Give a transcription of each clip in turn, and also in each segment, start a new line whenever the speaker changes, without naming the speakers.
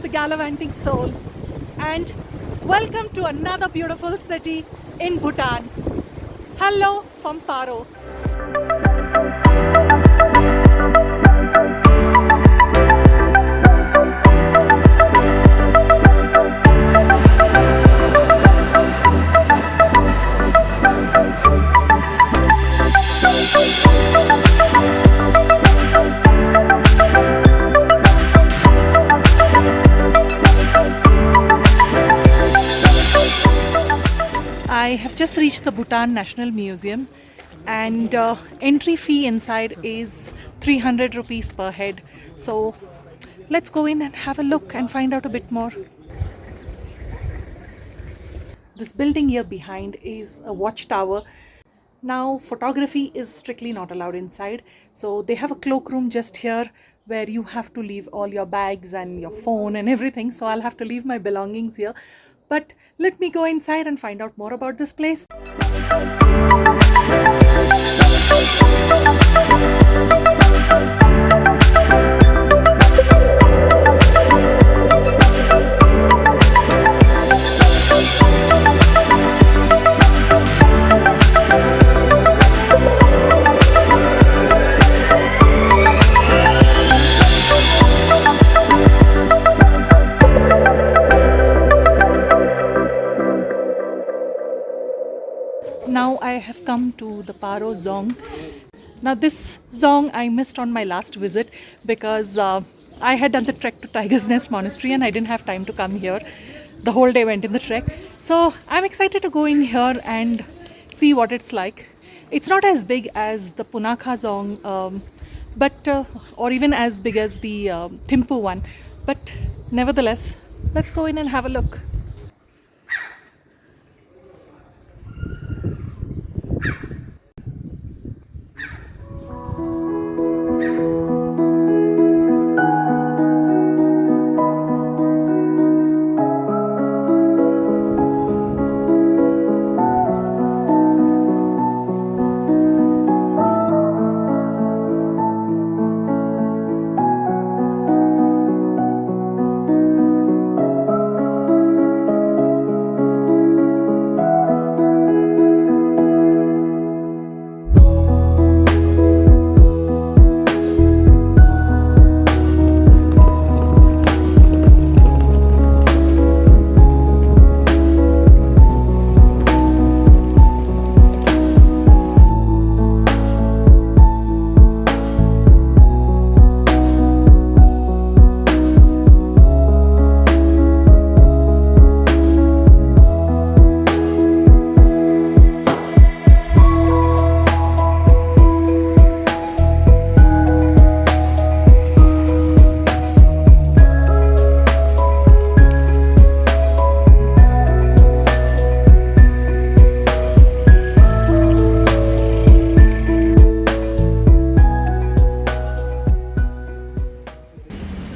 the gallivanting soul, and welcome to another beautiful city in Bhutan. Hello from Paro. I have just reached the Bhutan National Museum, and entry fee inside is 300 rupees per head. So let's go in and have a look and find out a bit more. This building here behind is a watchtower. Now photography is strictly not allowed inside, so they have a cloakroom just here where you have to leave all your bags and your phone and everything. So I'll have to leave my belongings here, but let me go inside and find out more about this place. Now I have come to the Paro Dzong. Now this Dzong I missed on my last visit because I had done the trek to Tiger's Nest Monastery and I didn't have time to come here. The whole day went in the trek. So I'm excited to go in here and see what it's like. It's not as big as the Punakha Dzong, or even as big as the Thimphu one. But nevertheless, let's go in and have a look.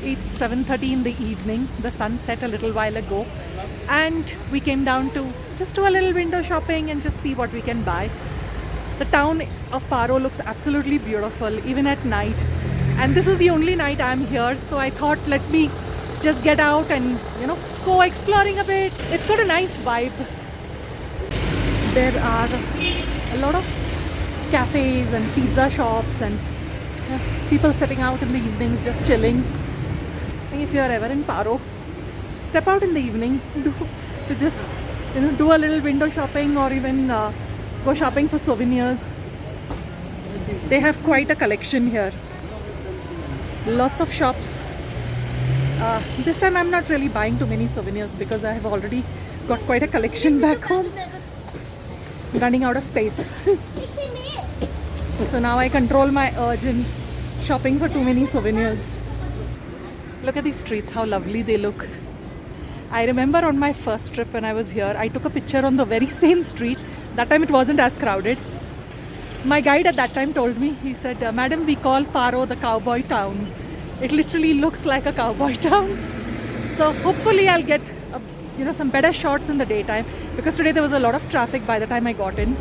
It's 7:30 in the evening. The sun set a little while ago, and we came down to just do a little window shopping and just see what we can buy. The town of Paro looks absolutely beautiful even at night, and this is the only night I'm here, so I thought let me just get out and go exploring a bit. It's got a nice vibe. There are a lot of cafes and pizza shops and people sitting out in the evenings just chilling. If you're ever in Paro, step out in the evening to just do a little window shopping or even go shopping for souvenirs. They have quite a collection here. Lots of shops. This time I'm not really buying too many souvenirs because I have already got quite a collection back home. Running out of space. So now I control my urge in shopping for too many souvenirs. Look at these streets, how lovely they look. I remember on my first trip when I was here, I took a picture on the very same street. That time it wasn't as crowded. My guide at that time told me, he said, Madam, we call Paro the cowboy town. It literally looks like a cowboy town. So hopefully I'll get some better shots in the daytime, because today there was a lot of traffic by the time I got in.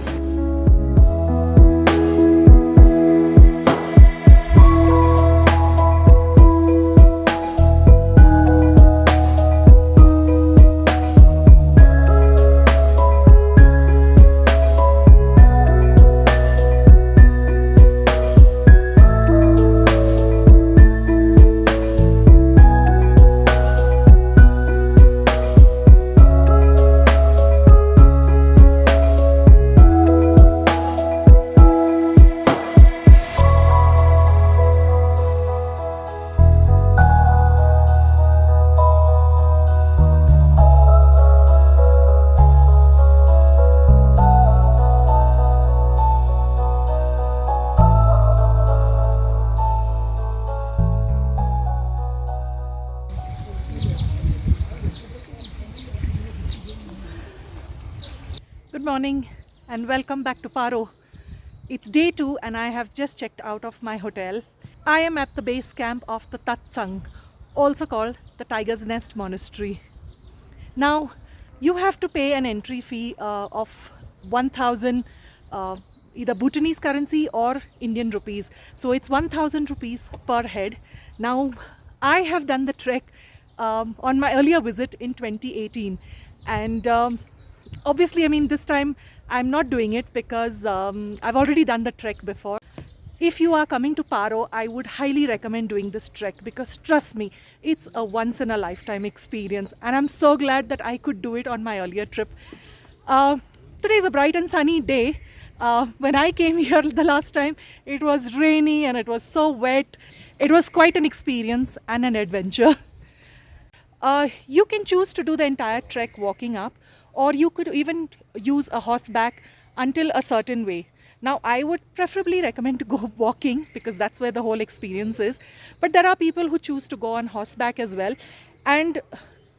morning and welcome back to Paro. It's day 2 and I have just checked out of my hotel. I am at the base camp of the Tatsang, also called the Tiger's Nest Monastery. Now, you have to pay an entry fee of 1000 either Bhutanese currency or Indian rupees. So it's 1000 rupees per head. Now, I have done the trek on my earlier visit in 2018, and obviously, I mean, this time I'm not doing it because I've already done the trek before. If you are coming to Paro, I would highly recommend doing this trek because trust me, it's a once in a lifetime experience, and I'm so glad that I could do it on my earlier trip. Today is a bright and sunny day. When I came here the last time, it was rainy and it was so wet. It was quite an experience and an adventure. You can choose to do the entire trek walking up, or you could even use a horseback until a certain way. Now, I would preferably recommend to go walking because that's where the whole experience is. But there are people who choose to go on horseback as well. And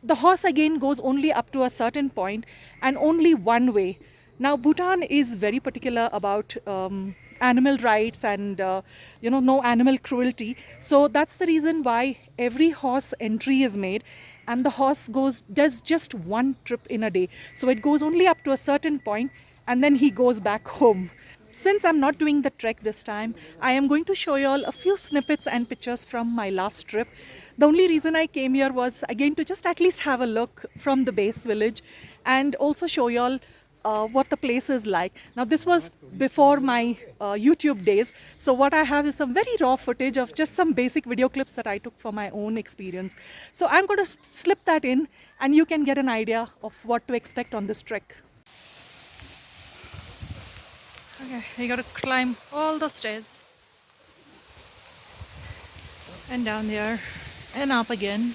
the horse again goes only up to a certain point and only one way. Now, Bhutan is very particular about animal rights and no animal cruelty. So that's the reason why every horse entry is made, and the horse does just one trip in a day. So it goes only up to a certain point and then he goes back home. Since I'm not doing the trek this time, I am going to show you all a few snippets and pictures from my last trip. The only reason I came here was again to just at least have a look from the base village and also show you all what the place is like. Now, this was before my YouTube days, so what I have is some very raw footage of just some basic video clips that I took for my own experience. So I'm going to slip that in and you can get an idea of what to expect on this trek. Okay, you got to climb all the stairs and down there and up again.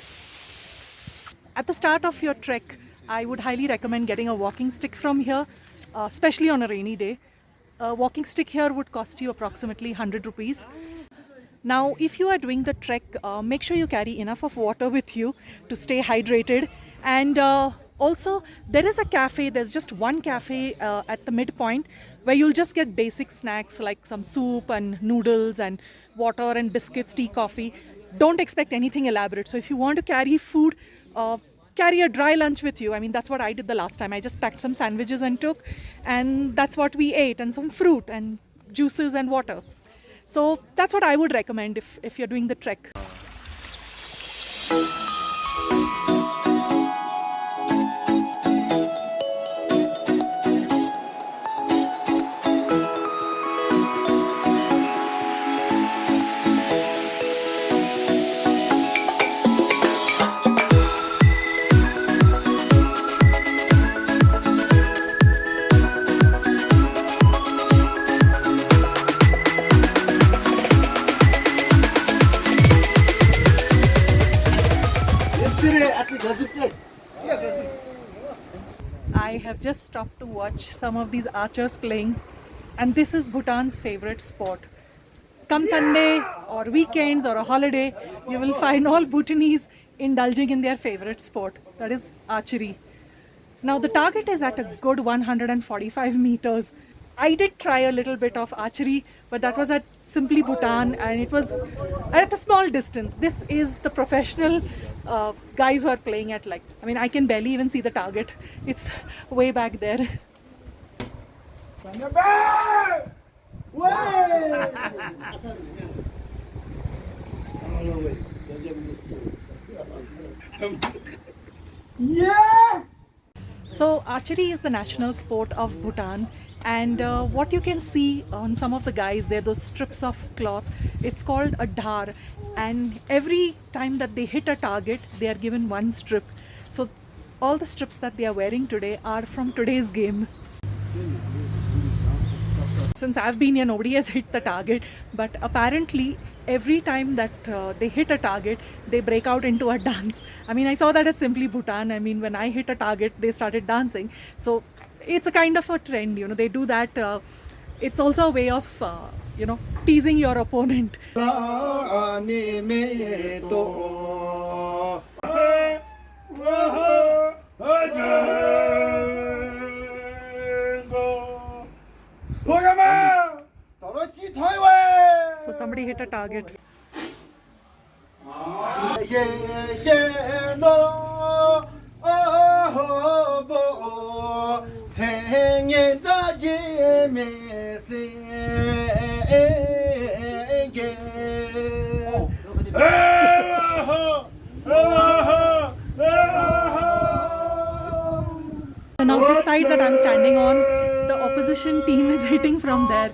At the start of your trek, I would highly recommend getting a walking stick from here, especially on a rainy day. A walking stick here would cost you approximately 100 rupees. Now, if you are doing the trek, make sure you carry enough of water with you to stay hydrated. And also, there is a cafe, there's just one cafe at the midpoint where you'll just get basic snacks like some soup and noodles and water and biscuits, tea, coffee. Don't expect anything elaborate. So if you want to carry food, carry a dry lunch with you. I mean, that's what I did the last time. I just packed some sandwiches and took, and that's what we ate, and some fruit and juices and water. So that's what I would recommend if you're doing the trek. I have just stopped to watch some of these archers playing, and this is Bhutan's favorite sport. Come Sunday or weekends or a holiday, you will find all Bhutanese indulging in their favorite sport, that is archery. Now, the target is at a good 145 meters. I did try a little bit of archery, but that was at Simply Bhutan, and it was at a small distance. This is the professional guys who are playing at, like, I mean, I can barely even see the target. It's way back there. Yeah! So archery is the national sport of Bhutan, and what you can see on some of the guys, they're those strips of cloth. It's called a dhar, and every time that they hit a target, they are given one strip. So all the strips that they are wearing today are from today's game. Since I've been here, nobody has hit the target, but apparently every time that they hit a target, they break out into a dance. I mean, I saw that at Simply Bhutan. I mean, when I hit a target, they started dancing. So it's a kind of a trend, you know, they do that. It's also a way of, teasing your opponent. it. So now this side that I'm standing on, the opposition team is hitting from there,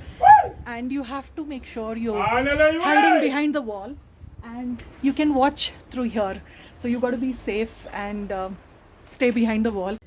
and you have to make sure you're hiding behind the wall, and you can watch through here. So you got to be safe and stay behind the wall.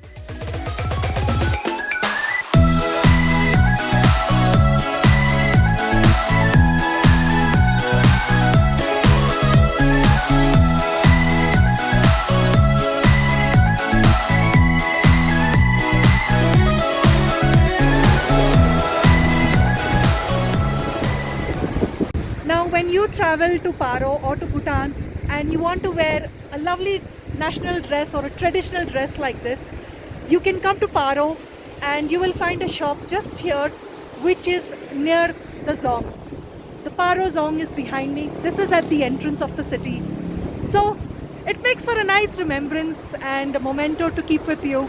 Now when you travel to Paro or to Bhutan and you want to wear a lovely national dress or a traditional dress like this, you can come to Paro and you will find a shop just here which is near the Zong. The Paro Zong is behind me. This is at the entrance of the city. So it makes for a nice remembrance and a memento to keep with you.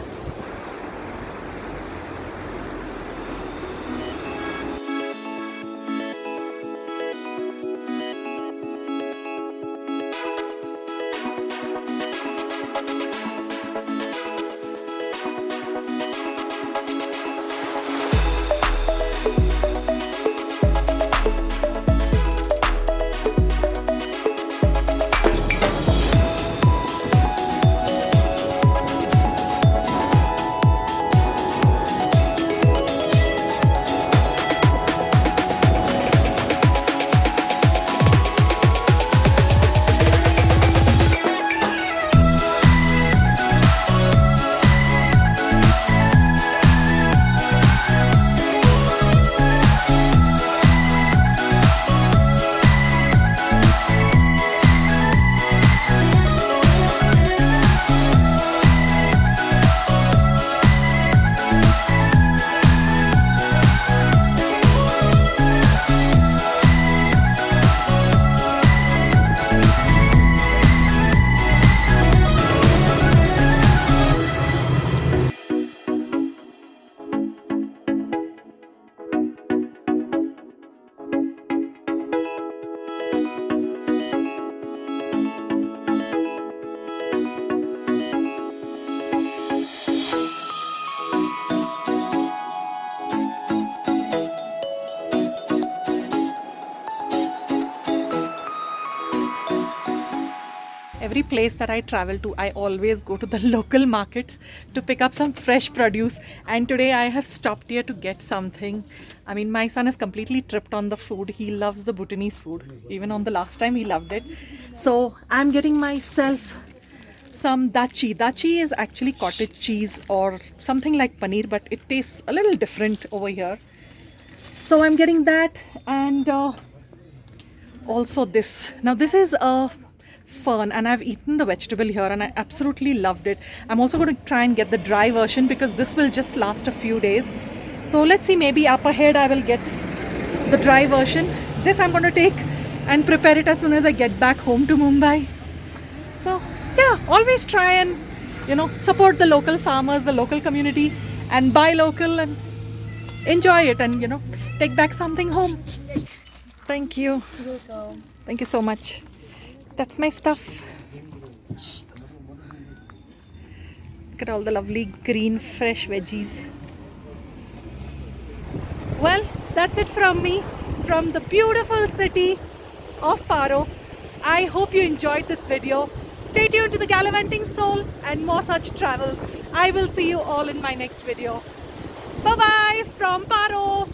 Every place that I travel to, I always go to the local markets to pick up some fresh produce. And today I have stopped here to get something. I mean, my son is completely tripped on the food. He loves the Bhutanese food. Even on the last time, he loved it. So I'm getting myself some dachi. Dachi is actually cottage cheese or something like paneer, but it tastes a little different over here. So I'm getting that, and also this. Now this is a fern, and I've eaten the vegetable here and I absolutely loved it. I'm also going to try and get the dry version because this will just last a few days. So let's see, maybe up ahead I will get the dry version. This I'm going to take and prepare it as soon as I get back home to Mumbai. So yeah, always try and support the local farmers, the local community, and buy local and enjoy it, and take back something home. Thank you. Thank you so much. That's my stuff. Look at all the lovely green fresh veggies. Well, that's it from me, from the beautiful city of Paro. I hope you enjoyed this video. Stay tuned to the Gallivanting Soul and more such travels. I will see you all in my next video. Bye bye from Paro.